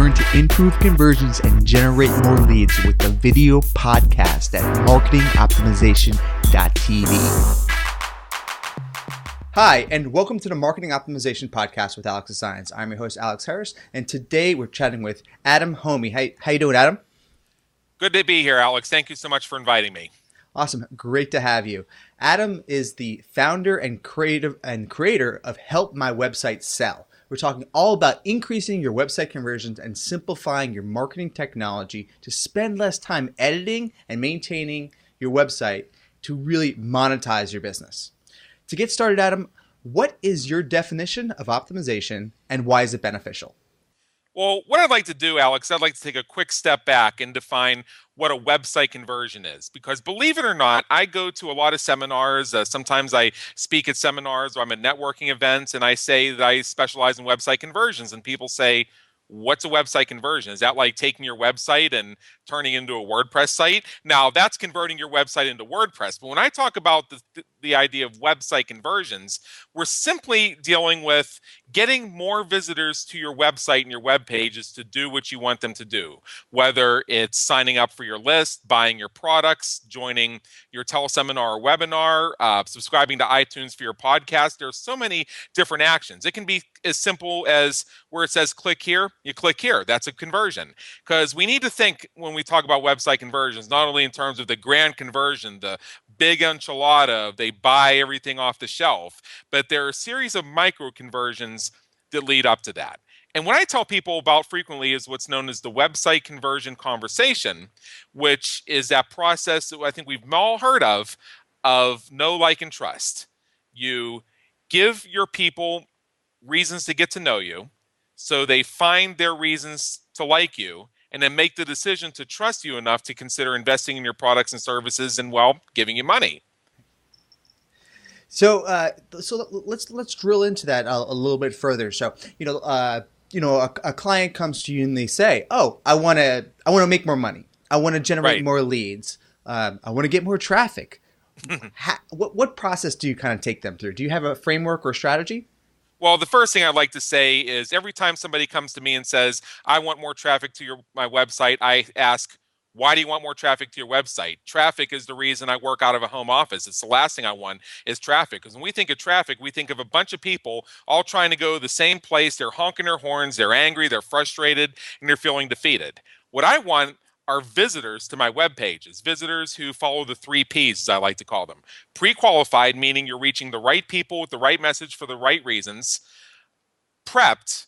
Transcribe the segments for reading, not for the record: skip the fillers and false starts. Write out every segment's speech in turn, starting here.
learn to improve conversions and generate more leads with the video podcast at marketingoptimization.tv. Hi, and welcome to the Marketing Optimization Podcast with Alex Designs. I'm your host, Alex Harris, and today we're chatting with Adam Hommey. How you doing, Adam? Good to be here, Alex. Thank you so much for inviting me. Awesome. Great to have you. Adam is the founder and creator of Help My Website Sell. We're talking all about increasing your website conversions and simplifying your marketing technology to spend less time editing and maintaining your website to really monetize your business. To get started, Adam, what is your definition of optimization and why is it beneficial? Well, what I'd like to do, Alex, I'd like to take a quick step back and define what a website conversion is. Because believe it or not, I go to a lot of seminars. Sometimes I speak at seminars or I'm at networking events, and I say that I specialize in website conversions. And people say, what's a website conversion? Is that like taking your website and turning it into a WordPress site? Now, that's converting your website into WordPress. But when I talk about the idea of website conversions, we're simply dealing with getting more visitors to your website and your web pages to do what you want them to do, whether it's signing up for your list, buying your products, joining your teleseminar or webinar, subscribing to iTunes for your podcast. There's so many different actions. It can be as simple as where it says click here, you click here. That's a conversion. Because we need to think when we talk about website conversions, not only in terms of the grand conversion, the big enchilada, they buy everything off the shelf, but there are a series of micro conversions that lead up to that. And what I tell people about frequently is what's known as the website conversion conversation, which is that process that I think we've all heard of know, like, and trust. You give your people reasons to get to know you, so they find their reasons to like you, and then make the decision to trust you enough to consider investing in your products and services and, well, giving you money. So let's drill into that a little bit further. So a client comes to you and they say, "Oh, I want to make more money. I want to generate more leads. I want to get more traffic." What process do you kind of take them through? Do you have a framework or strategy? Well, the first thing I'd like to say is every time somebody comes to me and says, I want more traffic to my website, I ask, why do you want more traffic to your website? Traffic is the reason I work out of a home office. It's the last thing I want is traffic. Because when we think of traffic, we think of a bunch of people all trying to go to the same place. They're honking their horns. They're angry. They're frustrated. And they're feeling defeated. What I want are visitors to my web pages, visitors who follow the 3 Ps, as I like to call them. Pre-qualified, meaning you're reaching the right people with the right message for the right reasons. Prepped,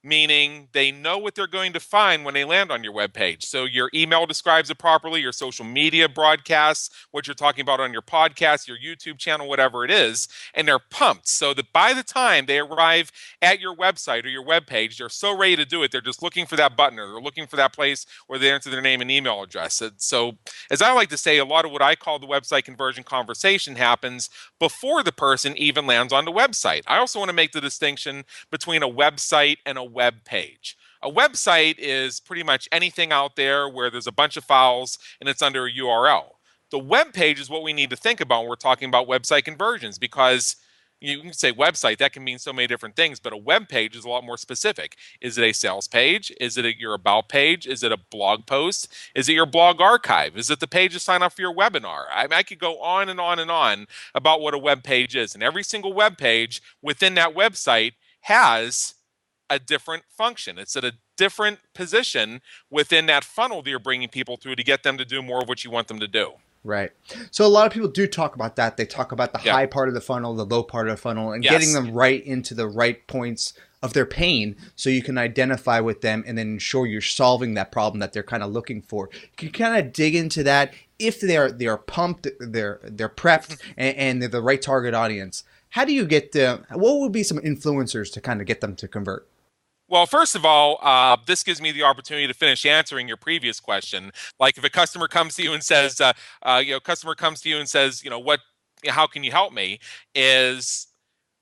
meaning they know what they're going to find when they land on your web page. So your email describes it properly, your social media broadcasts, what you're talking about on your podcast, your YouTube channel, whatever it is, and they're pumped so that by the time they arrive at your website or your web page, they're so ready to do it, they're just looking for that button or they're looking for that place where they enter their name and email address. So as I like to say, a lot of what I call the website conversion conversation happens before the person even lands on the website. I also want to make the distinction between a website and a web page. A website is pretty much anything out there where there's a bunch of files and it's under a URL. The web page is what we need to think about when we're talking about website conversions, because you can say website, that can mean so many different things, but a web page is a lot more specific. Is it a sales page? Is it your about page? Is it a blog post? Is it your blog archive? Is it the page to sign up for your webinar? I could go on and on and on about what a web page is. And every single web page within that website has a different function. It's at a different position within that funnel that you're bringing people through to get them to do more of what you want them to do. Right. So a lot of people do talk about that. They talk about the high part of the funnel, the low part of the funnel, and getting them right into the right points of their pain so you can identify with them and then ensure you're solving that problem that they're kind of looking for. You can kind of dig into that. If they are pumped, they're prepped, and they're the right target audience. How do you get them? What would be some influencers to kind of get them to convert? Well, first of all, this gives me the opportunity to finish answering your previous question. Like if a customer comes to you and says, how can you help me? Is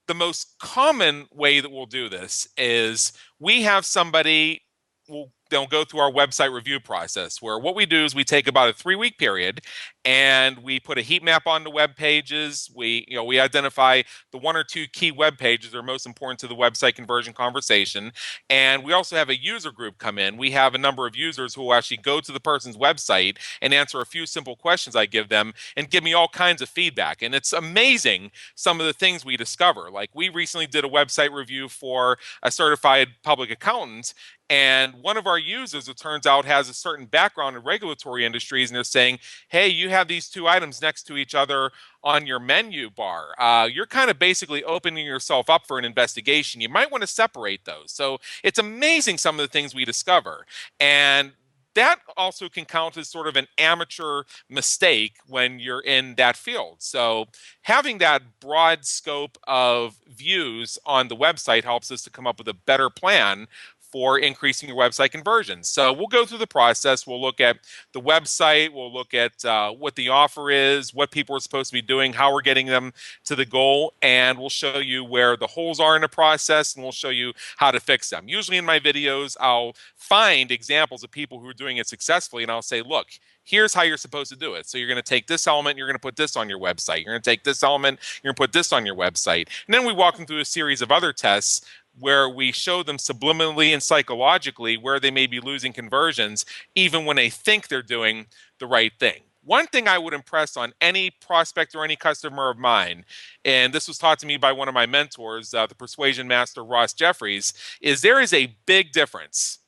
the most common way that we'll do this is we have somebody, we'll they'll go through our website review process, where what we do is we take about a 3-week period and we put a heat map on the web pages. We identify the 1 or 2 key web pages that are most important to the website conversion conversation. And we also have a user group come in. We have a number of users who will actually go to the person's website and answer a few simple questions I give them and give me all kinds of feedback. And it's amazing some of the things we discover. Like, we recently did a website review for a certified public accountant, and one of our users, it turns out, has a certain background in regulatory industries, and they're saying, hey, you have these 2 items next to each other on your menu bar. You're kind of basically opening yourself up for an investigation. You might want to separate those. So it's amazing some of the things we discover. And that also can count as sort of an amateur mistake when you're in that field. So having that broad scope of views on the website helps us to come up with a better plan for increasing your website conversions. So we'll go through the process. We'll look at the website. We'll look at what the offer is, what people are supposed to be doing, how we're getting them to the goal, and we'll show you where the holes are in the process, and we'll show you how to fix them. Usually in my videos, I'll find examples of people who are doing it successfully, and I'll say, look, here's how you're supposed to do it. So you're going to take this element, you're going to put this on your website. You're going to take this element, you're going to put this on your website. And then we walk them through a series of other tests where we show them subliminally and psychologically where they may be losing conversions, even when they think they're doing the right thing. One thing I would impress on any prospect or any customer of mine, and this was taught to me by one of my mentors, the Persuasion master, Ross Jeffries, is there is a big difference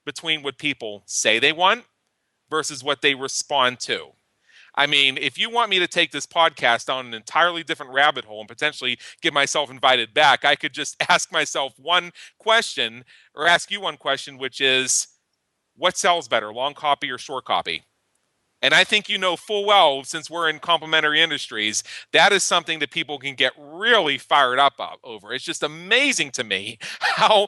between what people say they want versus what they respond to. I mean, if you want me to take this podcast down an entirely different rabbit hole and potentially get myself invited back, I could just ask myself one question, or ask you one question, which is, what sells better, long copy or short copy? And I think you know full well, since we're in complementary industries, that is something that people can get really fired up over. It's just amazing to me how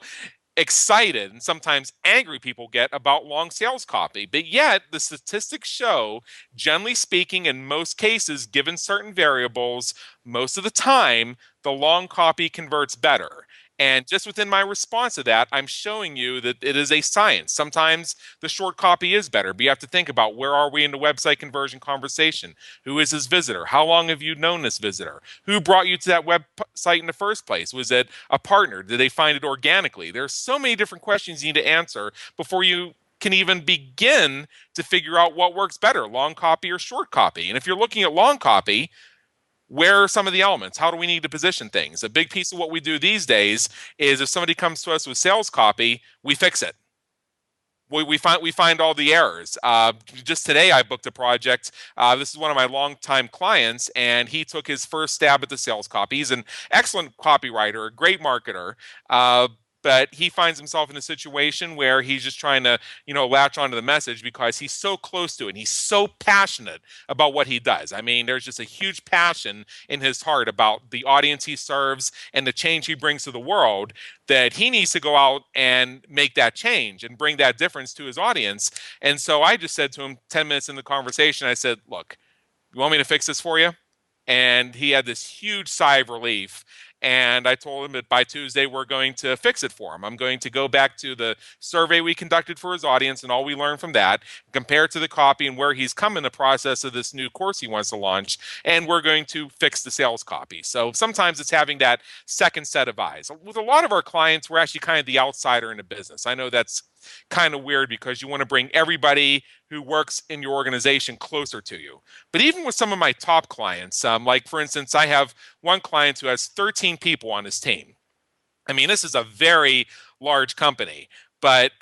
excited and sometimes angry people get about long sales copy. But yet, the statistics show, generally speaking, in most cases, given certain variables, most of the time, the long copy converts better. And just within my response to that, I'm showing you that it is a science. Sometimes the short copy is better, but you have to think about, where are we in the website conversion conversation? Who is this visitor? How long have you known this visitor? Who brought you to that website in the first place? Was it a partner? Did they find it organically? There's so many different questions you need to answer before you can even begin to figure out what works better, long copy or short copy. And if you're looking at long copy, where are some of the elements? How do we need to position things? A big piece of what we do these days is, if somebody comes to us with sales copy, we fix it. We find all the errors. Just today, I booked a project. This is one of my longtime clients, and he took his first stab at the sales copy. He's an excellent copywriter, a great marketer. But he finds himself in a situation where he's just trying to, latch onto the message because he's so close to it. And he's so passionate about what he does. I mean, there's just a huge passion in his heart about the audience he serves and the change he brings to the world, that he needs to go out and make that change and bring that difference to his audience. And so I just said to him 10 minutes in the conversation, I said, look, you want me to fix this for you? And he had this huge sigh of relief. And I told him that by Tuesday, we're going to fix it for him. I'm going to go back to the survey we conducted for his audience and all we learned from that, compare it to the copy and where he's come in the process of this new course he wants to launch. And we're going to fix the sales copy. So sometimes it's having that second set of eyes. With a lot of our clients, we're actually kind of the outsider in the business. I know that's kind of weird because you want to bring everybody who works in your organization closer to you. But even with some of my top clients, like for instance, I have one client who has 13 people on his team. I mean, this is a very large company, but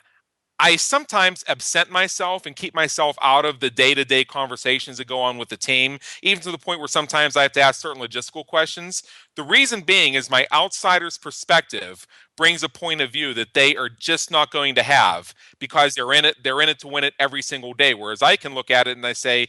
I sometimes absent myself and keep myself out of the day-to-day conversations that go on with the team, even to the point where sometimes I have to ask certain logistical questions. The reason being is my outsider's perspective brings a point of view that they are just not going to have, because they're in it to win it every single day. Whereas I can look at it and I say,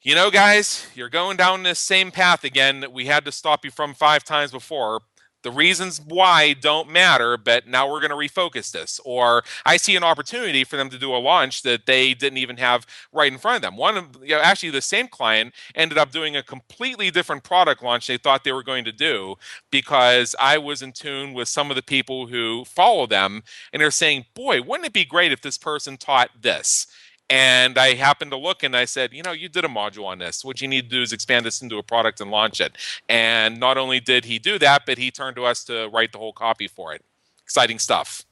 guys, you're going down this same path again that we had to stop you from 5 times before. The reasons why don't matter, but now we're going to refocus this. Or I see an opportunity for them to do a launch that they didn't even have right in front of them. One of, actually, the same client ended up doing a completely different product launch they thought they were going to do, because I was in tune with some of the people who follow them, and they're saying, boy, wouldn't it be great if this person taught this? And I happened to look and I said, you did a module on this. What you need to do is expand this into a product and launch it. And not only did he do that, but he turned to us to write the whole copy for it. Exciting stuff.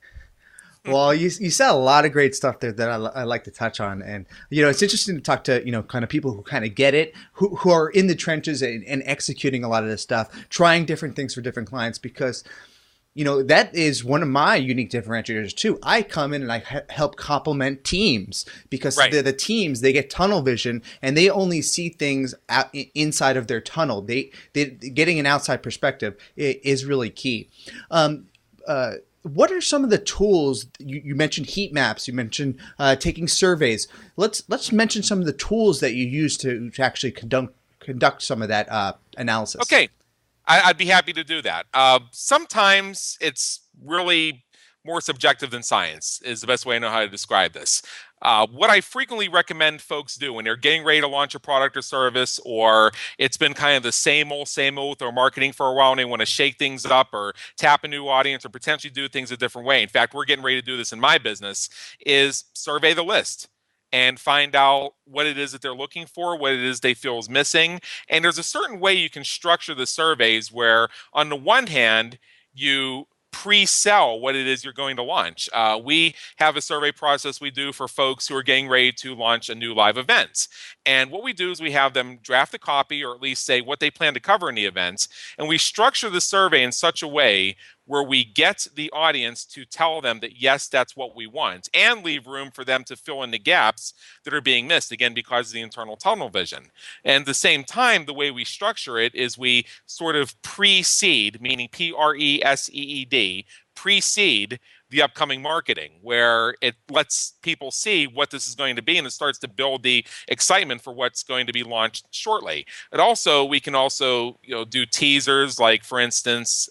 Well, you said a lot of great stuff there that I like to touch on, and it's interesting to talk to kind of people who kind of get it, who are in the trenches and executing a lot of this stuff, trying different things for different clients, because that is one of my unique differentiators too. I come in and I help complement teams, because Right. the teams, they get tunnel vision and they only see things inside of their tunnel. They getting an outside perspective is really key. What are some of the tools you mentioned? Heat maps. You mentioned taking surveys. Let's mention some of the tools that you use to actually conduct some of that analysis. Okay. I'd be happy to do that. Sometimes it's really more subjective than science, is the best way I know how to describe this. What I frequently recommend folks do when they're getting ready to launch a product or service, or it's been kind of the same old with their marketing for a while and they want to shake things up or tap a new audience or potentially do things a different way. In fact, we're getting ready to do this in my business, is survey the list and find out what it is that they're looking for, what it is they feel is missing. And there's a certain way you can structure the surveys where, on the one hand, you pre-sell what it is you're going to launch. We have a survey process we do for folks who are getting ready to launch a new live event. And what we do is we have them draft a copy, or at least say what they plan to cover in the events. And we structure the survey in such a way where we get the audience to tell them that, yes, that's what we want, and leave room for them to fill in the gaps that are being missed, again, because of the internal tunnel vision. And at the same time, the way we structure it is we sort of pre-seed, meaning P-R-E-S-E-E-D, pre-seed the upcoming marketing, where it lets people see what this is going to be, and it starts to build the excitement for what's going to be launched shortly. We can also do teasers, like, for instance,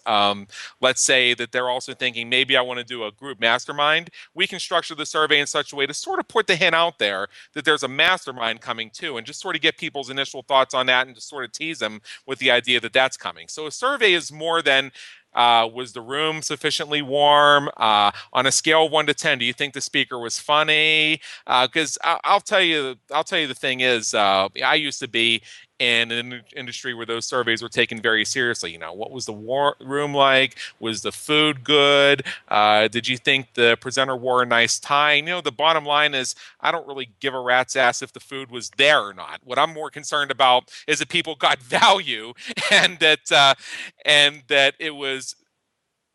let's say that they're also thinking, maybe I want to do a group mastermind. We can structure the survey in such a way to sort of put the hint out there that there's a mastermind coming too, and just sort of get people's initial thoughts on that and just sort of tease them with the idea that that's coming. So a survey is more than, was the room sufficiently warm? On a scale of 1 to 10, do you think the speaker was funny? Because I'll tell you the thing is, I used to be in an industry where those surveys were taken very seriously. What was the room like? Was the food good? Did you think the presenter wore a nice tie? The bottom line is, I don't really give a rat's ass if the food was there or not. What I'm more concerned about is that people got value, and that it was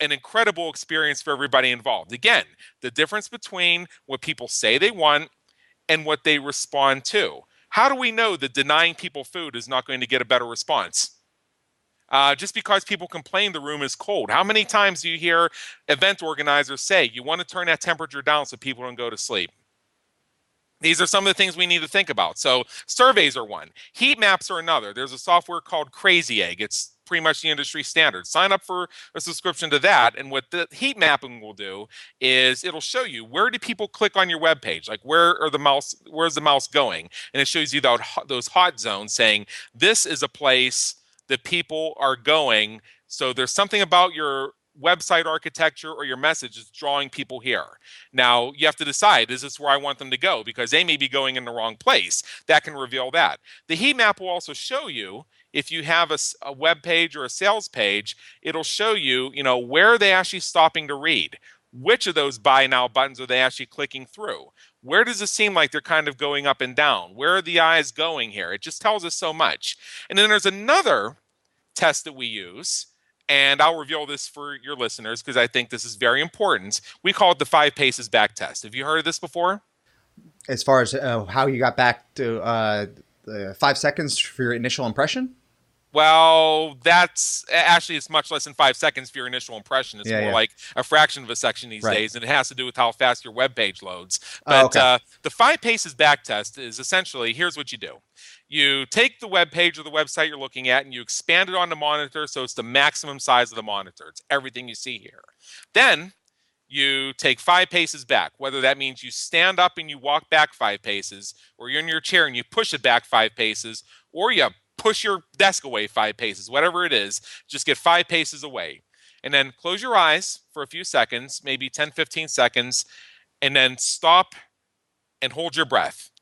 an incredible experience for everybody involved. Again, the difference between what people say they want and what they respond to. How do we know that denying people food is not going to get a better response? Just because people complain the room is cold. How many times do you hear event organizers say, you want to turn that temperature down so people don't go to sleep? These are some of the things we need to think about. So surveys are one. Heat maps are another. There's a software called Crazy Egg. It's pretty much the industry standard. Sign up for a subscription to that. And what the heat mapping will do is it'll show you, where do people click on your web page? Like, where's the mouse going? And it shows you those hot zones, saying this is a place that people are going. So there's something about your website architecture or your message is drawing people here. Now, you have to decide, is this where I want them to go? Because they may be going in the wrong place. That can reveal that. The heat map will also show you, if you have a web page or a sales page, it'll show you, where are they actually stopping to read? Which of those buy now buttons are they actually clicking through? Where does it seem like they're kind of going up and down? Where are the eyes going here? It just tells us so much. And then there's another test that we use, and I'll reveal this for your listeners because I think this is very important. We call it the 5 paces back test. Have you heard of this before? As far as how you got back to 5 seconds for your initial impression? Well, that's actually it's much less than 5 seconds for your initial impression. It's Yeah, more yeah. like a fraction of a second these Right. days, and it has to do with how fast your web page loads. Oh, But okay. the five paces back test is essentially here's what you do: you take the web page or the website you're looking at, and you expand it on the monitor so it's the maximum size of the monitor. It's everything you see here. Then you take 5 paces back, whether that means you stand up and you walk back 5 paces, or you're in your chair and you push it back 5 paces, or you push your desk away 5 paces, whatever it is, just get 5 paces away. And then close your eyes for a few seconds, maybe 10, 15 seconds, and then stop and hold your breath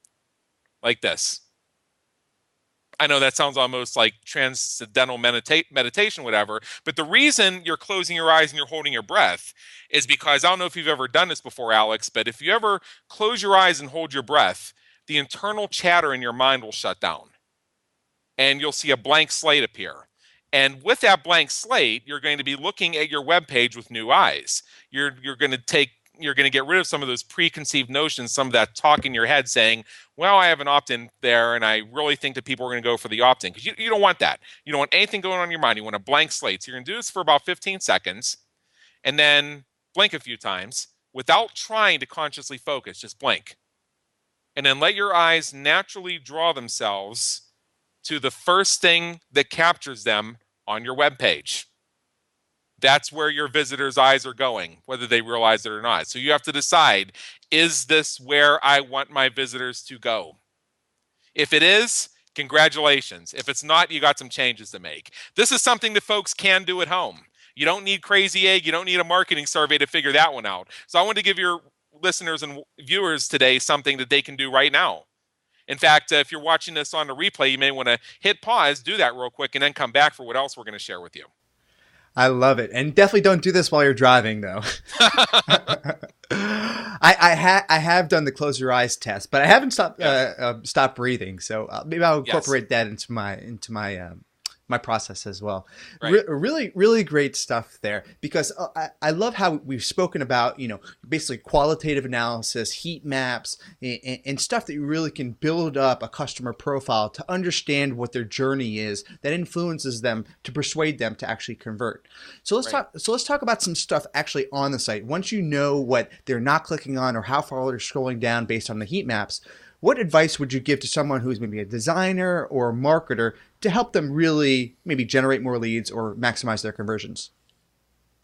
like this. I know that sounds almost like transcendental meditation, whatever. But the reason you're closing your eyes and you're holding your breath is because I don't know if you've ever done this before, Alex, but if you ever close your eyes and hold your breath, the internal chatter in your mind will shut down and you'll see a blank slate appear. And with that blank slate, you're going to be looking at your web page with new eyes. You're going to take you're going to get rid of some of those preconceived notions, some of that talk in your head saying, well, I have an opt-in there, and I really think that people are going to go for the opt-in. Because you don't want that. You don't want anything going on in your mind. You want a blank slate. So you're going to do this for about 15 seconds, and then blink a few times without trying to consciously focus. Just blink. And then let your eyes naturally draw themselves to the first thing that captures them on your web page. That's where your visitors' eyes are going, whether they realize it or not. So you have to decide, is this where I want my visitors to go? If it is, congratulations. If it's not, you got some changes to make. This is something that folks can do at home. You don't need Crazy Egg. You don't need a marketing survey to figure that one out. So I want to give your listeners and viewers today something that they can do right now. In fact, if you're watching this on the replay, you may want to hit pause, do that real quick, and then come back for what else we're going to share with you. I love it, and definitely don't do this while you're driving, though. I have done the close your eyes test, but I haven't stopped breathing. So maybe I'll incorporate that into my my process as well. Right. Really, really great stuff there, because I love how we've spoken about, basically qualitative analysis, heat maps, and stuff that you really can build up a customer profile to understand what their journey is that influences them to persuade them to actually convert. So let's talk about some stuff actually on the site. Once you know what they're not clicking on or how far they're scrolling down based on the heat maps, what advice would you give to someone who's maybe a designer or a marketer to help them really maybe generate more leads or maximize their conversions?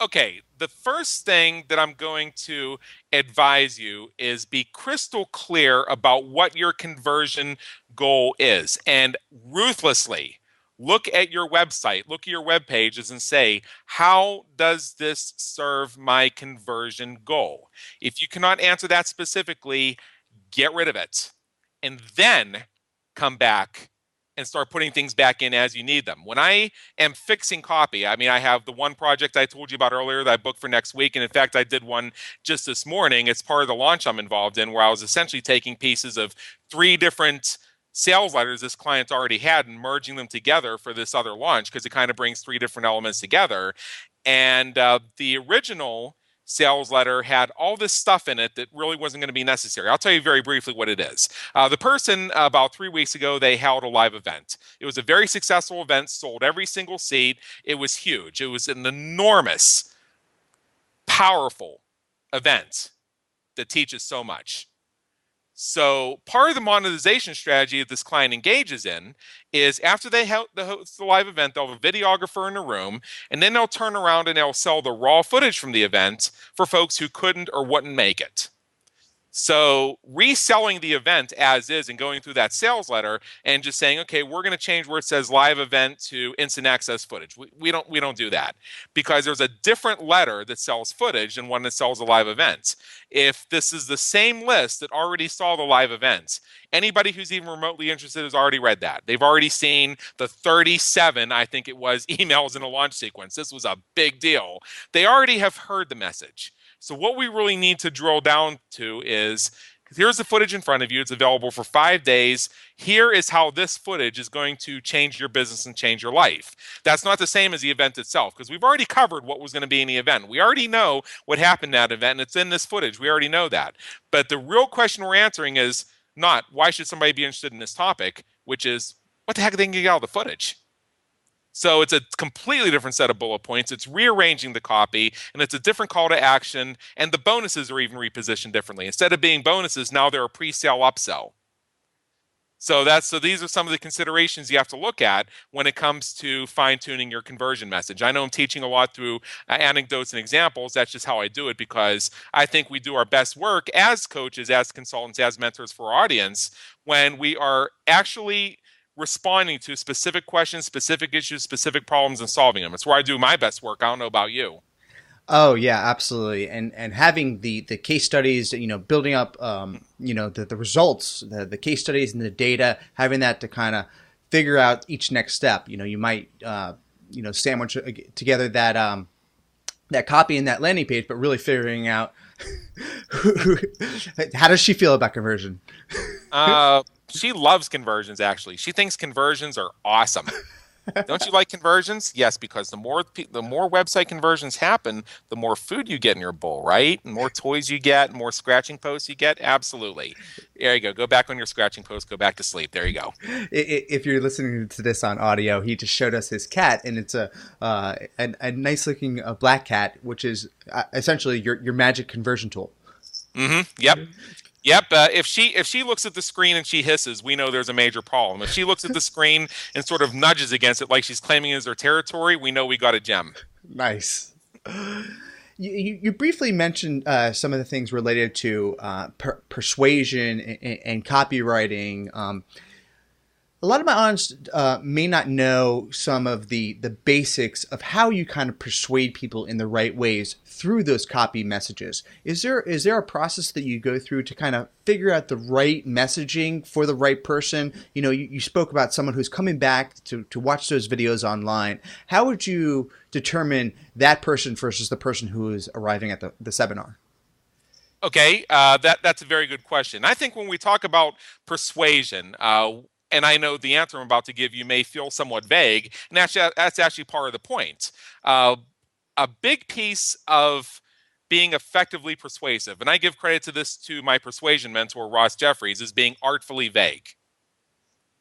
Okay, the first thing that I'm going to advise you is be crystal clear about what your conversion goal is, and ruthlessly look at your website, look at your web pages and say, how does this serve my conversion goal? If you cannot answer that specifically, get rid of it, and then come back and start putting things back in as you need them. When I am fixing copy, I mean, I have the one project I told you about earlier that I booked for next week. And in fact, I did one just this morning. It's part of the launch I'm involved in, where I was essentially taking pieces of 3 different sales letters this client already had and merging them together for this other launch, because it kind of brings 3 different elements together. And the original sales letter had all this stuff in it that really wasn't going to be necessary. I'll tell you very briefly what it is. The person, about 3 weeks ago, they held a live event. It was a very successful event, sold every single seat. It was huge. It was an enormous, powerful event that teaches so much. So part of the monetization strategy that this client engages in is, after they host the live event, they'll have a videographer in the room, and then they'll turn around and they'll sell the raw footage from the event for folks who couldn't or wouldn't make it. So reselling the event as is and going through that sales letter and just saying, okay, we're going to change where it says live event to instant access footage. We don't do that, because there's a different letter that sells footage and one that sells a live event. If this is the same list that already saw the live event, anybody who's even remotely interested has already read that. They've already seen the 37, I think it was, emails in a launch sequence. This was a big deal. They already have heard the message. So what we really need to drill down to is, here's the footage in front of you. It's available for 5 days. Here is how this footage is going to change your business and change your life. That's not the same as the event itself, because we've already covered what was going to be in the event. We already know what happened in that event, and it's in this footage. We already know that. But the real question we're answering is not, why should somebody be interested in this topic, which is, what the heck are they going to get out of the footage? So it's a completely different set of bullet points. It's rearranging the copy, and it's a different call to action. And the bonuses are even repositioned differently. Instead of being bonuses, now they're a pre-sale upsell. So these are some of the considerations you have to look at when it comes to fine-tuning your conversion message. I know I'm teaching a lot through anecdotes and examples. That's just how I do it, because I think we do our best work as coaches, as consultants, as mentors for our audience when we are actually responding to specific questions, specific issues, specific problems, and solving them. It's where I do my best work. I don't know about you. Oh yeah, absolutely. And having the case studies, building up, the results, the case studies and the data, having that to kind of figure out each next step. You might, sandwich together that copy and that landing page, but really figuring out how does she feel about conversion? She loves conversions, actually. She thinks conversions are awesome. Don't you like conversions? Yes, because the more website conversions happen, the more food you get in your bowl, right? And more toys you get, more scratching posts you get. Absolutely. There you go. Go back on your scratching post. Go back to sleep. There you go. If you're listening to this on audio, he just showed us his cat, and it's a nice looking black cat, which is essentially your magic conversion tool. Mm-hmm. Yep. Yep. If she looks at the screen and she hisses, we know there's a major problem. If she looks at the screen and sort of nudges against it like she's claiming it as her territory, we know we got a gem. Nice. You briefly mentioned some of the things related to persuasion and copywriting. A lot of my audience may not know some of the basics of how you kind of persuade people in the right ways through those copy messages. Is there a process that you go through to kind of figure out the right messaging for the right person? You spoke about someone who's coming back to watch those videos online. How would you determine that person versus the person who is arriving at the seminar? Okay, that's a very good question. I think when we talk about persuasion, and I know the answer I'm about to give you may feel somewhat vague, and that's actually part of the point. A big piece of being effectively persuasive, and I give credit to my persuasion mentor, Ross Jeffries, is being artfully vague.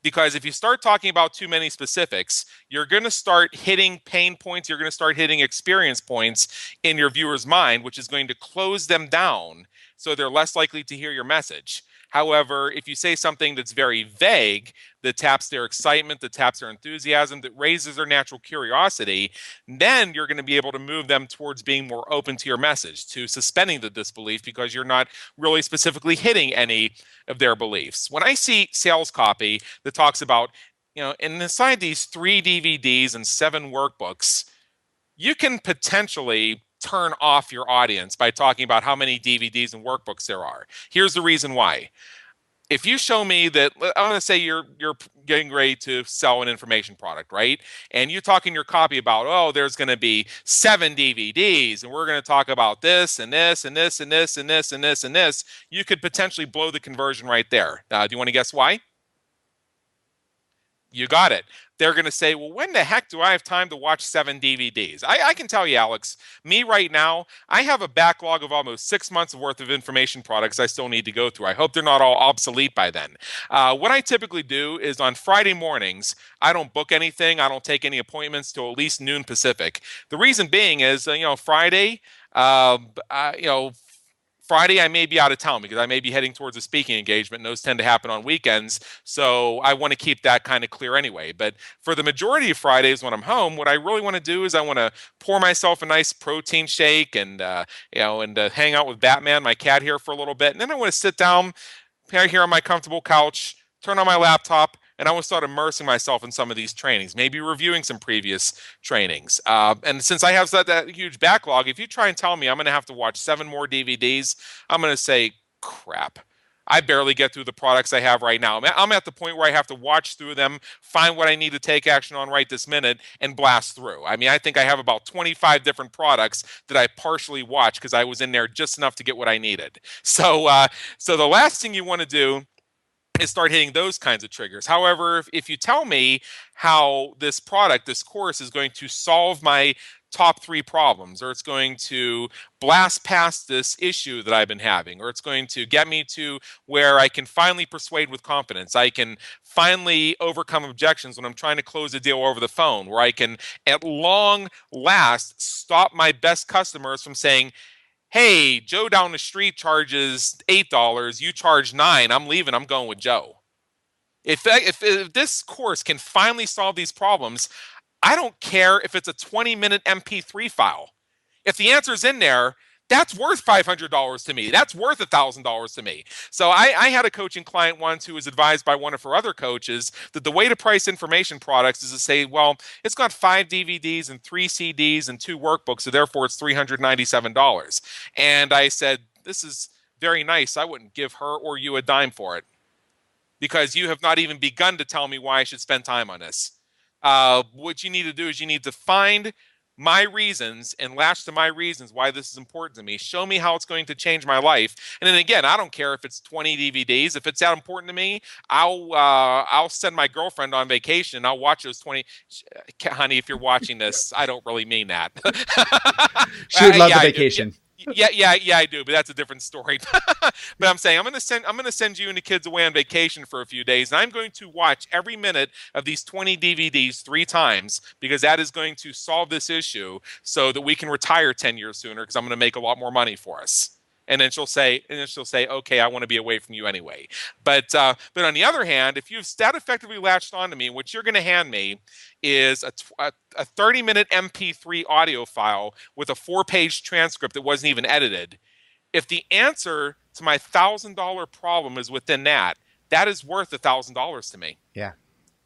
Because if you start talking about too many specifics, you're going to start hitting pain points, you're going to start hitting experience points in your viewer's mind, which is going to close them down so they're less likely to hear your message. However, if you say something that's very vague, that taps their excitement, that taps their enthusiasm, that raises their natural curiosity, then you're going to be able to move them towards being more open to your message, to suspending the disbelief, because you're not really specifically hitting any of their beliefs. When I see sales copy that talks about, and inside these 3 DVDs and 7 workbooks, you can potentially turn off your audience by talking about how many DVDs and workbooks there are. Here's the reason why. If you show me that, I'm going to say you're getting ready to sell an information product, right? And you talk in your copy about, oh, there's going to be 7 DVDs, and we're going to talk about this and this and this and this and this and this and this. You could potentially blow the conversion right there. Do you want to guess why? You got it. They're going to say, well, when the heck do I have time to watch 7 DVDs? I can tell you, Alex, me right now, I have a backlog of almost 6 months worth of information products I still need to go through. I hope they're not all obsolete by then. What I typically do is on Friday mornings, I don't book anything. I don't take any appointments till at least noon Pacific. The reason being is, Friday, Friday, I may be out of town because I may be heading towards a speaking engagement, and those tend to happen on weekends. So I want to keep that kind of clear anyway. But for the majority of Fridays when I'm home, what I really want to do is I want to pour myself a nice protein shake and hang out with Batman, my cat, here for a little bit. And then I want to sit down here on my comfortable couch, turn on my laptop, and I want to start immersing myself in some of these trainings, maybe reviewing some previous trainings. And since I have that huge backlog, if you try and tell me I'm going to have to watch 7 more DVDs, I'm going to say, crap. I barely get through the products I have right now. I'm at the point where I have to watch through them, find what I need to take action on right this minute, and blast through. I mean, I think I have about 25 different products that I partially watched because I was in there just enough to get what I needed. So the last thing you want to do is start hitting those kinds of triggers. However, if you tell me how this product, this course, is going to solve my top 3 problems, or it's going to blast past this issue that I've been having, or it's going to get me to where I can finally persuade with confidence. I can finally overcome objections when I'm trying to close a deal over the phone, where I can at long last stop my best customers from saying, hey, Joe down the street charges $8, you charge 9, I'm leaving, I'm going with Joe. If this course can finally solve these problems, I don't care if it's a 20-minute MP3 file. If the answer is in there, that's worth $500 to me. That's worth $1,000 to me. So I had a coaching client once who was advised by one of her other coaches that the way to price information products is to say, well, it's got 5 DVDs and 3 CDs and 2 workbooks, so therefore it's $397. And I said, this is very nice. I wouldn't give her or you a dime for it, because you have not even begun to tell me why I should spend time on this. What you need to do is you need to find my reasons and latch to my reasons why this is important to me. Show me how it's going to change my life. And then again, I don't care if it's 20 DVDs. If it's that important to me, I'll send my girlfriend on vacation and I'll watch those 20. Honey, if you're watching this, I don't really mean that. She would love the vacation. Yeah, I do, but that's a different story. But I'm saying I'm going to send you and the kids away on vacation for a few days, and I'm going to watch every minute of these 20 DVDs 3 times, because that is going to solve this issue so that we can retire 10 years sooner, because I'm going to make a lot more money for us. And then she'll say, okay, I want to be away from you anyway. But on the other hand, if you've that effectively latched onto me, what you're going to hand me is a 30-minute MP3 audio file with a 4-page transcript that wasn't even edited. If the answer to my $1,000 problem is within that, that is worth $1,000 to me. Yeah,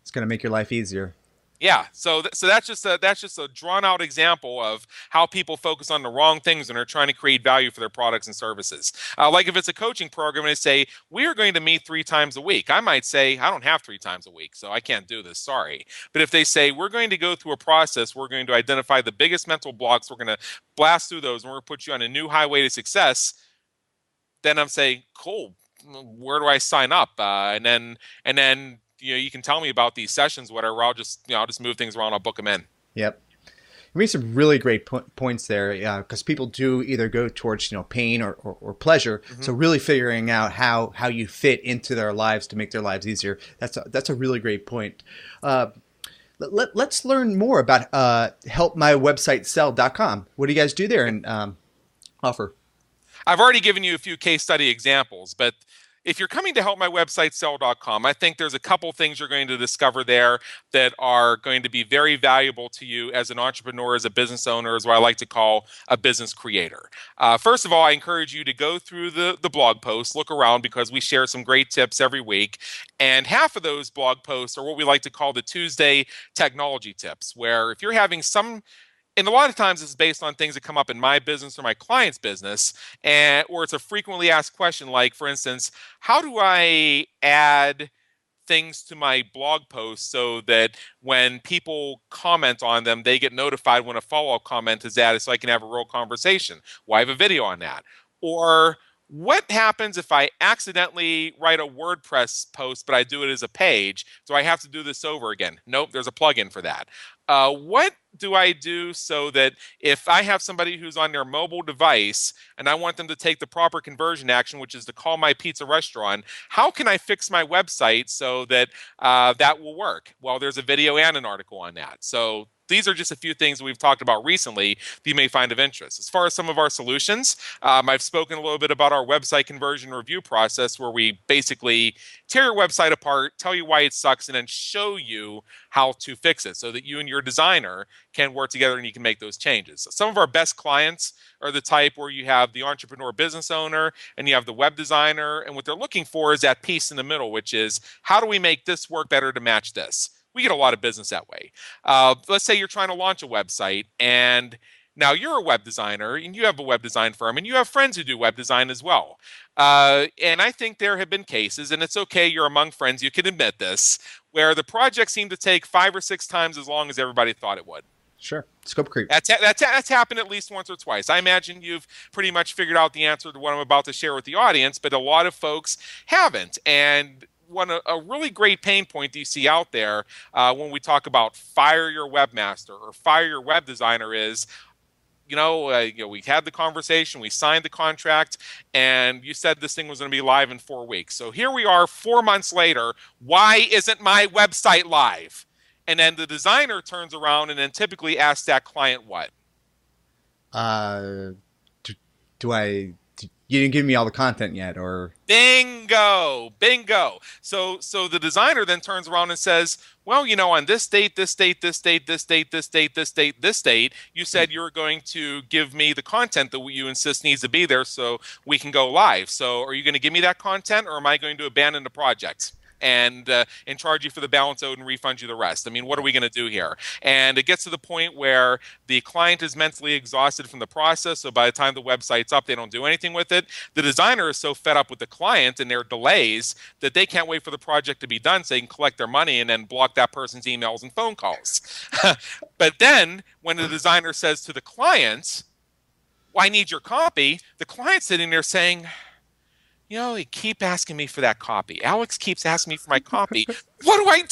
it's going to make your life easier. Yeah, so that's just a drawn out example of how people focus on the wrong things and are trying to create value for their products and services. Like if it's a coaching program and they say, we are going to meet 3 times a week, I might say, I don't have 3 times a week, so I can't do this, sorry. But if they say, we're going to go through a process, we're going to identify the biggest mental blocks, we're going to blast through those, and we're going to put you on a new highway to success, then I'm saying, cool, where do I sign up? And then you can tell me about these sessions, whatever. I'll just move things around. I'll book them in. Yep. You made some really great points there, because people do either go towards pain or pleasure. Mm-hmm. So really figuring out how you fit into their lives to make their lives easier. That's a really great point. Let's learn more about helpmywebsitesell.com. What do you guys do there and offer? I've already given you a few case study examples, but if you're coming to helpmywebsitesell.com, I think there's a couple things you're going to discover there that are going to be very valuable to you as an entrepreneur, as a business owner, as what I like to call a business creator. First of all, I encourage you to go through the blog posts, look around, because we share some great tips every week. And half of those blog posts are what we like to call the Tuesday technology tips, where if you're having and a lot of times it's based on things that come up in my business or my client's business, or it's a frequently asked question, like, for instance, how do I add things to my blog posts so that when people comment on them, they get notified when a follow-up comment is added so I can have a real conversation? Well, I have a video on that. Or what happens if I accidentally write a WordPress post, but I do it as a page? Do I have to do this over again? Nope, there's a plugin for that. What do I do so that if I have somebody who's on their mobile device and I want them to take the proper conversion action, which is to call my pizza restaurant, how can I fix my website so that that will work? Well, there's a video and an article on that. So these are just a few things that we've talked about recently that you may find of interest. As far as some of our solutions, I've spoken a little bit about our website conversion review process, where we basically tear your website apart, tell you why it sucks, and then show you how to fix it so that you and your designer can work together and you can make those changes. So some of our best clients are the type where you have the entrepreneur business owner and you have the web designer, and what they're looking for is that piece in the middle, which is, how do we make this work better to match this? We get a lot of business that way. Let's say you're trying to launch a website, and now you're a web designer and you have a web design firm and you have friends who do web design as well. And I think there have been cases, and it's okay, you're among friends, you can admit this, where the project seemed to take 5 or 6 times as long as everybody thought it would. Sure. Scope creep. That's happened at least once or twice. I imagine you've pretty much figured out the answer to what I'm about to share with the audience, but a lot of folks haven't. And a really great pain point that you see out there when we talk about fire your webmaster or fire your web designer is, we had the conversation, we signed the contract, and you said this thing was going to be live in 4 weeks. So here we are 4 months later. Why isn't my website live? And then the designer turns around and then typically asks that client what? Uh, do, do I? You didn't give me all the content yet, or Bingo, bingo. So the designer then turns around and says, well, on this date, this date, this date, this date, this date, this date, this date, you said you were going to give me the content that you insist needs to be there so we can go live. So are you going to give me that content, or am I going to abandon the project and charge you for the balance owed and refund you the rest? I mean, what are we going to do here? And it gets to the point where the client is mentally exhausted from the process. So by the time the website's up, they don't do anything with it. The designer is so fed up with the client and their delays that they can't wait for the project to be done so they can collect their money and then block that person's emails and phone calls. But then when the designer says to the client, well, I need your copy, the client's sitting there saying, they keep asking me for that copy. Alex keeps asking me for my copy. What do I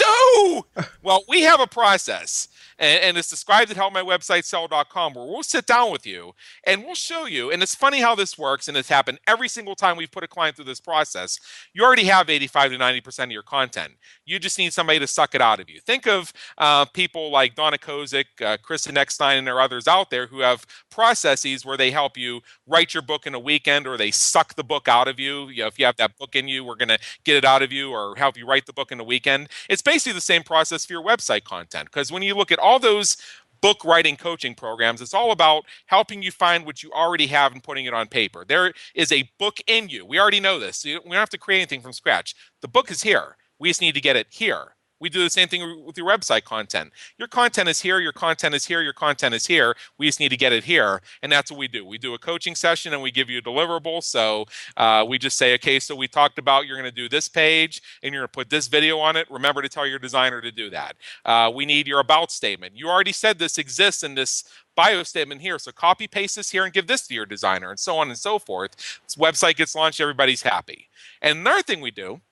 do? Well, we have a process, and it's described at helpmywebsitesell.com, where we'll sit down with you and we'll show you. And it's funny how this works, and it's happened every single time we've put a client through this process. You already have 85 to 90% of your content. You just need somebody to suck it out of you. Think of people like Donna Kozik, Kristen Eckstein, and there are others out there who have processes where they help you write your book in a weekend, or they suck the book out of you. If you have that book in you, we're going to get it out of you, or help you write the book in a weekend. It's basically the same process for your website content, because when you look at all those book writing coaching programs, it's all about helping you find what you already have and putting it on paper. There is a book in you. We already know this. We don't have to create anything from scratch. The book is here. We just need to get it here. We do the same thing with your website content. Your content is here, your content is here, your content is here. We just need to get it here. And that's what we do. We do a coaching session and we give you a deliverable. So we just say, okay, so we talked about you're going to do this page and you're going to put this video on it. Remember to tell your designer to do that. We need your about statement. You already said this exists in this bio statement here. So copy paste this here and give this to your designer, and so on and so forth. This website gets launched, everybody's happy. And another thing we do,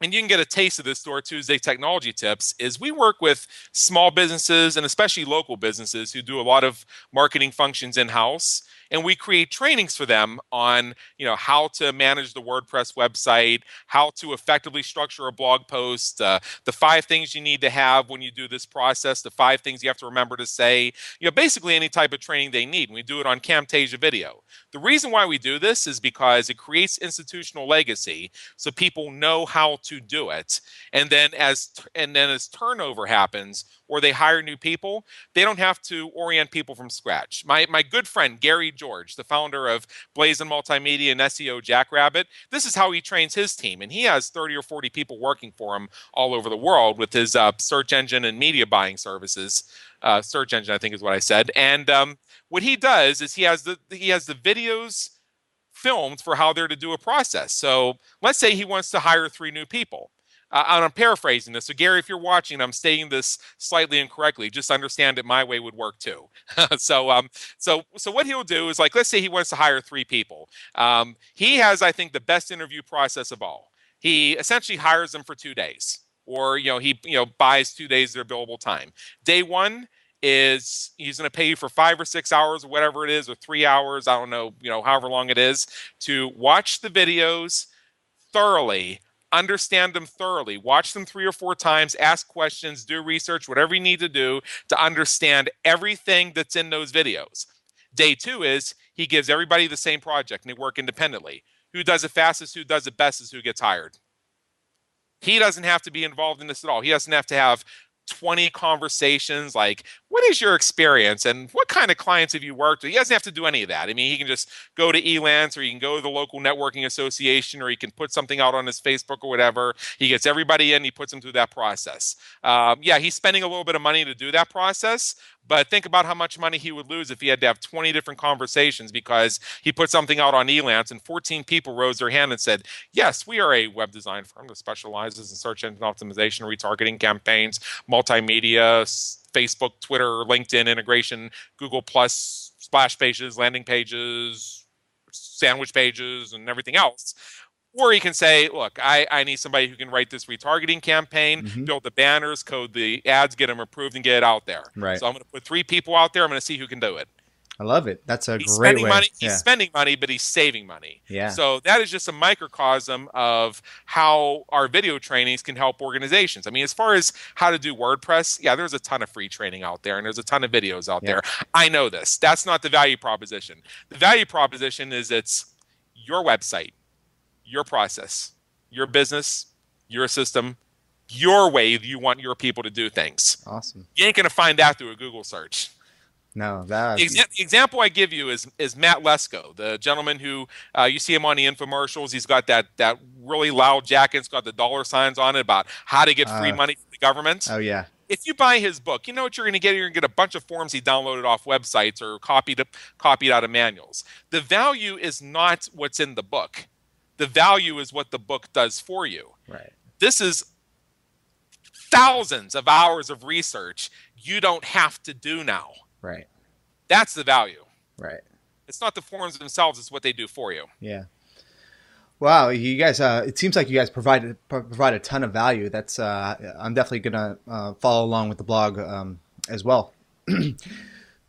and you can get a taste of this through our Tuesday technology tips, is we work with small businesses and especially local businesses who do a lot of marketing functions in-house. And we create trainings for them on, how to manage the WordPress website, how to effectively structure a blog post, the 5 things you need to have when you do this process, the 5 things you have to remember to say, basically any type of training they need. And we do it on Camtasia video. The reason why we do this is because it creates institutional legacy, so people know how to do it. And then as turnover happens, or they hire new people, they don't have to orient people from scratch. My good friend, Gary George, the founder of Blazin Multimedia and SEO Jackrabbit, this is how he trains his team. And he has 30 or 40 people working for him all over the world with his search engine and media buying services. Search engine, I think is what I said. And what he does is he has the videos filmed for how they're to do a process. So let's say he wants to hire 3 new people. And I'm paraphrasing this. So Gary, if you're watching, I'm stating this slightly incorrectly. Just understand that my way would work too. So what he'll do is, like, let's say he wants to hire 3 people. He has, I think, the best interview process of all. He essentially hires them for 2 days, or he buys 2 days of their billable time. Day 1 is he's going to pay you for 5 or 6 hours or whatever it is, or 3 hours. I don't know, however long it is, to watch the videos thoroughly. Understand them thoroughly, watch them 3 or 4 times, ask questions, do research, whatever you need to do to understand everything that's in those videos. Day 2 is he gives everybody the same project and they work independently. Who does it fastest, who does it best is who gets hired. He doesn't have to be involved in this at all. He doesn't have to have 20 conversations like, what is your experience and what kind of clients have you worked with? He doesn't have to do any of that. I mean, he can just go to Elance, or he can go to the local networking association, or he can put something out on his Facebook or whatever. He gets everybody in, he puts them through that process. He's spending a little bit of money to do that process, but think about how much money he would lose if he had to have 20 different conversations because he put something out on Elance and 14 people rose their hand and said, yes, we are a web design firm that specializes in search engine optimization, retargeting campaigns, multimedia, Facebook, Twitter, LinkedIn integration, Google Plus, splash pages, landing pages, sandwich pages, and everything else. Or you can say, look, I need somebody who can write this retargeting campaign, Mm-hmm. build the banners, code the ads, get them approved, and get it out there. Right. So I'm going to put 3 people out there. I'm going to see who can do it. I love it. That's a He's great spending way. money. He's Yeah. spending money, but he's saving money. Yeah. So that is just a microcosm of how our video trainings can help organizations. I mean, as far as how to do WordPress, yeah, there's a ton of free training out there, and there's a ton of videos out there. I know this. That's not the value proposition. The value proposition is it's your website, your process, your business, your system, your way you want your people to do things. Awesome. You ain't going to find that through a Google search. No, that The example I give you is Matt Lesko, the gentleman who you see him on the infomercials. He's got that really loud jacket. It's got the dollar signs on it about how to get free money from the government. Oh yeah. If you buy his book, you know what you're going to get? You're going to get a bunch of forms he downloaded off websites or copied out of manuals. The value is not what's in the book. The value is what the book does for you. Right. This is thousands of hours of research you don't have to do now. Right. That's the value. Right. It's not the forms themselves, it's what they do for you. Yeah. Wow, you guys, it seems like you guys provide a ton of value. That's I'm definitely going to follow along with the blog as well.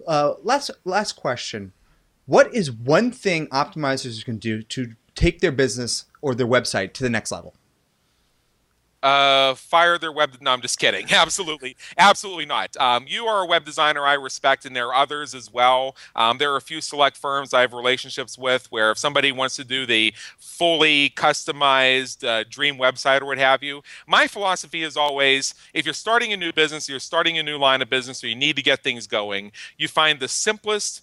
Last question. What is one thing optimizers can do to take their business or their website to the next level? Fire their web. No, I'm just kidding. Absolutely not. You are a web designer I respect, and there are others as well. There are a few select firms I have relationships with where if somebody wants to do the fully customized dream website or what have you, my philosophy is always, if you're starting a new business, you're starting a new line of business, or you need to get things going, you find the simplest,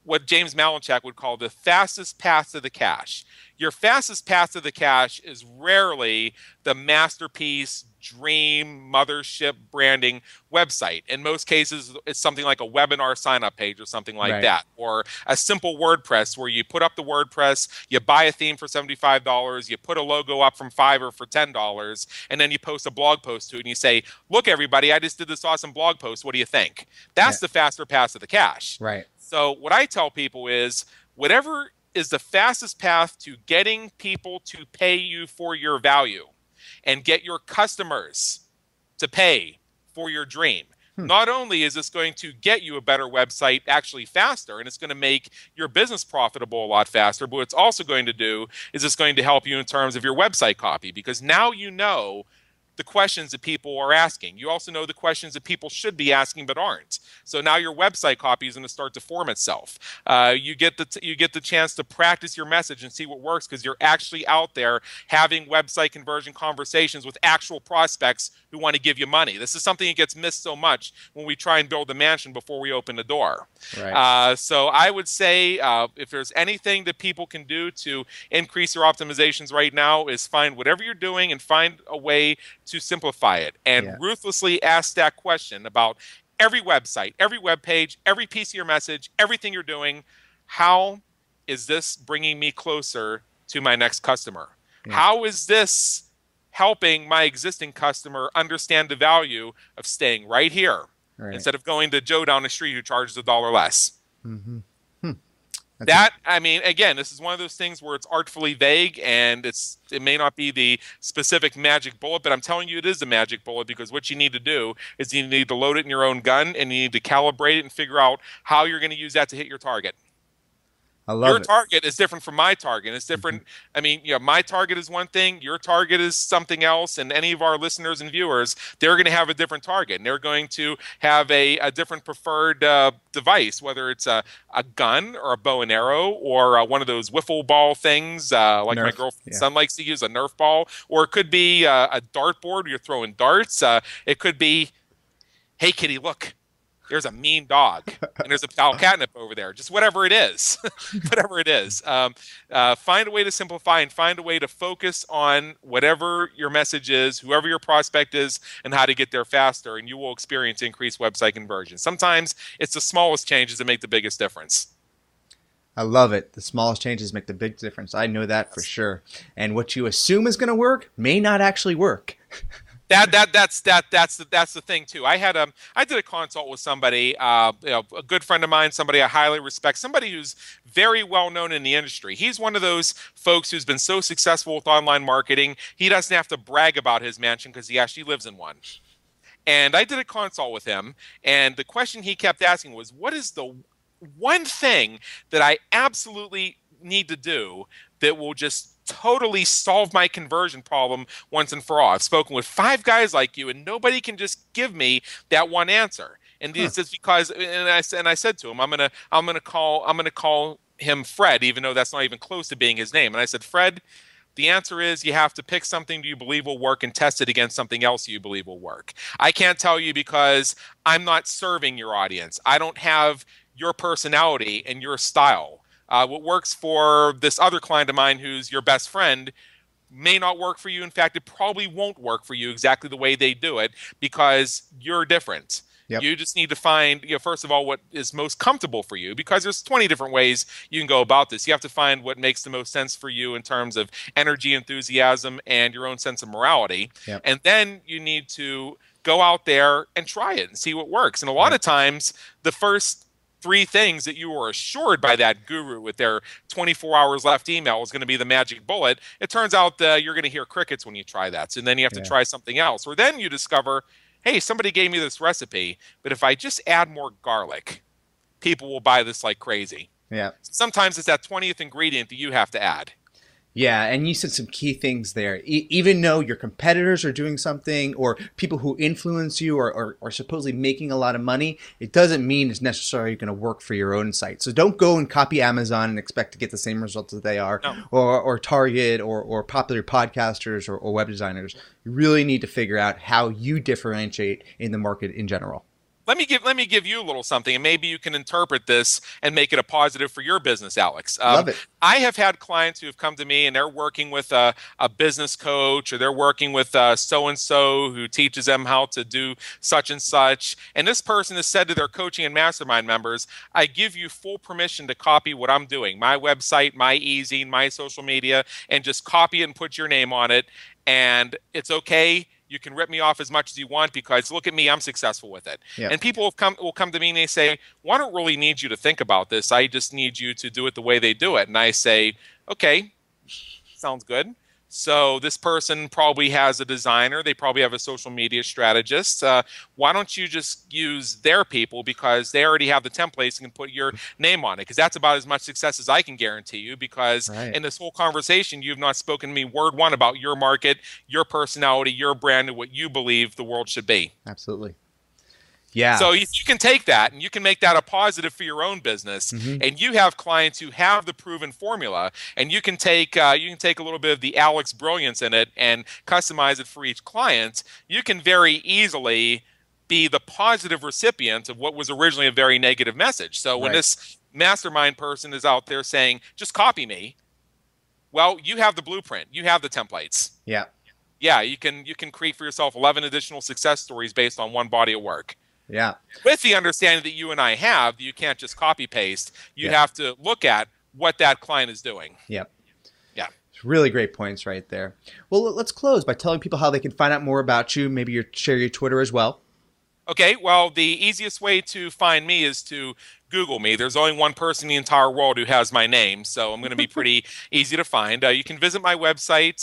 what James Malinchak would call the fastest path to the cash. Your fastest path to the cash is rarely the masterpiece, dream, mothership branding website. In most cases, it's something like a webinar sign-up page or something like that, or a simple WordPress where you put up the WordPress, you buy a theme for $75, you put a logo up from Fiverr for $10, and then you post a blog post to it and you say, look, everybody, I just did this awesome blog post. What do you think? That's the faster path to the cash. Right. So what I tell people is whatever is the fastest path to getting people to pay you for your value and get your customers to pay for your dream. Not only is this going to get you a better website actually faster, and it's going to make your business profitable a lot faster, but what it's also going to do is it's going to help you in terms of your website copy, because now you know the questions that people are asking. You also know the questions that people should be asking but aren't. So now your website copy is going to start to form itself. You get the chance to practice your message and see what works because you're actually out there having website conversion conversations with actual prospects who want to give you money. This is something that gets missed so much when we try and build the mansion before we open the door. Right. So I would say if there's anything that people can do to increase your optimizations right now is find whatever you're doing and find a way to simplify it and ruthlessly ask that question about every website, every web page, every piece of your message, everything you're doing. How is this bringing me closer to my next customer? How is this helping my existing customer understand the value of staying right here instead of going to Joe down the street who charges $1 less? That, I mean, again, this is one of those things where it's artfully vague and it may not be the specific magic bullet, but I'm telling you it is the magic bullet because what you need to do is you need to load it in your own gun and you need to calibrate it and figure out how you're going to use that to hit your target. I love your it. target is different from my target. It's different. I mean, my target is one thing, your target is something else, and any of our listeners and viewers, they're going to have a different target, and they're going to have a different preferred device, whether it's a gun or a bow and arrow or one of those wiffle ball things like Nerf. my girlfriend's son likes to use, a Nerf ball, or it could be a dartboard where you're throwing darts. It could be, hey, kitty, look. There's a mean dog, and there's a foul catnip over there. Just whatever it is, whatever it is. Find a way to simplify and find a way to focus on whatever your message is, whoever your prospect is, and how to get there faster, and you will experience increased website conversion. Sometimes it's the smallest changes that make the biggest difference. I love it. The smallest changes make the big difference. I know that for sure. And what you assume is going to work may not actually work. That's the thing too. I did a consult with somebody, a good friend of mine, somebody I highly respect, somebody who's very well known in the industry. He's one of those folks who's been so successful with online marketing, he doesn't have to brag about his mansion because he actually lives in one. And I did a consult with him, and the question he kept asking was, what is the one thing that I absolutely need to do that will just totally solve my conversion problem once and for all? I've spoken with 5 guys like you, and nobody can just give me that one answer. And it's just because, and I said to him, I'm gonna call him Fred, even though that's not even close to being his name. And I said, Fred, the answer is you have to pick something you believe will work and test it against something else you believe will work. I can't tell you because I'm not serving your audience. I don't have your personality and your style. What works for this other client of mine who's your best friend may not work for you. In fact, it probably won't work for you exactly the way they do it because you're different. Yep. You just need to find, first of all, what is most comfortable for you, because there's 20 different ways you can go about this. You have to find what makes the most sense for you in terms of energy, enthusiasm, and your own sense of morality. Yep. And then you need to go out there and try it and see what works. And a lot of times, the first 3 things that you were assured by that guru with their 24 hours left email was going to be the magic bullet, it turns out you're going to hear crickets when you try that. So then you have to try something else. Or then you discover, hey, somebody gave me this recipe, but if I just add more garlic, people will buy this like crazy. Yeah. Sometimes it's that 20th ingredient that you have to add. Yeah, and you said some key things there. Even though your competitors are doing something, or people who influence you are supposedly making a lot of money, it doesn't mean it's necessarily going to work for your own site. So don't go and copy Amazon and expect to get the same results that they are, or Target, or popular podcasters or web designers. You really need to figure out how you differentiate in the market in general. Let me give you a little something, and maybe you can interpret this and make it a positive for your business, Alex. Love it. I have had clients who have come to me and they're working with a business coach, or they're working with so-and-so who teaches them how to do such and such. And this person has said to their coaching and mastermind members, I give you full permission to copy what I'm doing, my website, my e-zine, my social media, and just copy it and put your name on it. And it's okay. You can rip me off as much as you want because look at me, I'm successful with it. Yep. And people will come to me and they say, well, I don't really need you to think about this. I just need you to do it the way they do it. And I say, okay, sounds good. So this person probably has a designer. They probably have a social media strategist. Why don't you just use their people, because they already have the templates and can put your name on it? Because that's about as much success as I can guarantee you, because in this whole conversation, you've not spoken to me word one about your market, your personality, your brand, and what you believe the world should be. Absolutely. Yeah. So you can take that and you can make that a positive for your own business, and you have clients who have the proven formula, and you can take a little bit of the Alex brilliance in it and customize it for each client. You can very easily be the positive recipient of what was originally a very negative message. So when this mastermind person is out there saying, just copy me, well, you have the blueprint, you have the templates. Yeah, you can create for yourself 11 additional success stories based on one body of work. Yeah. With the understanding that you and I have, you can't just copy paste. You have to look at what that client is doing. Yep. Yeah. It's really great points right there. Well, let's close by telling people how they can find out more about you. Maybe share your Twitter as well. Okay, well, the easiest way to find me is to Google me. There's only one person in the entire world who has my name, so I'm going to be pretty easy to find. You can visit my website.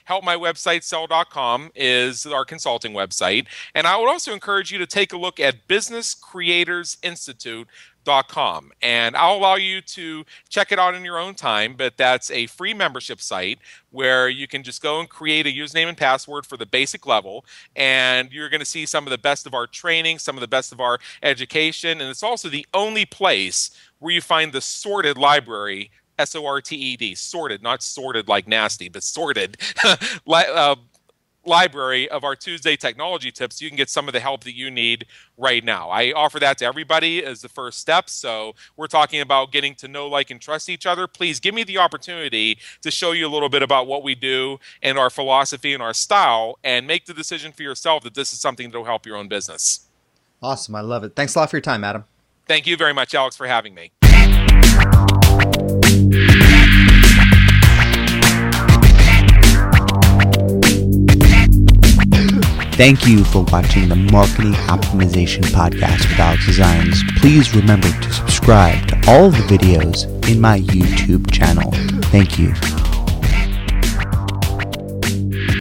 Helpmywebsitesell.com is our consulting website. And I would also encourage you to take a look at businesscreatorsinstitute.com. And I'll allow you to check it out in your own time, but that's a free membership site where you can just go and create a username and password for the basic level, and you're going to see some of the best of our training, some of the best of our education, and it's also the only place where you find the sorted library, S-O-R-T-E-D, sorted, not sorted like nasty, but sorted library of our Tuesday technology tips. You can get some of the help that you need right now. I offer that to everybody as the first step. So we're talking about getting to know, like, and trust each other. Please give me the opportunity to show you a little bit about what we do and our philosophy and our style, and make the decision for yourself that this is something that will help your own business. Awesome. I love it. Thanks a lot for your time, Adam. Thank you very much, Alex, for having me. Thank you for watching the Marketing Optimization Podcast with Alex Designs. Please remember to subscribe to all of the videos in my YouTube channel. Thank you.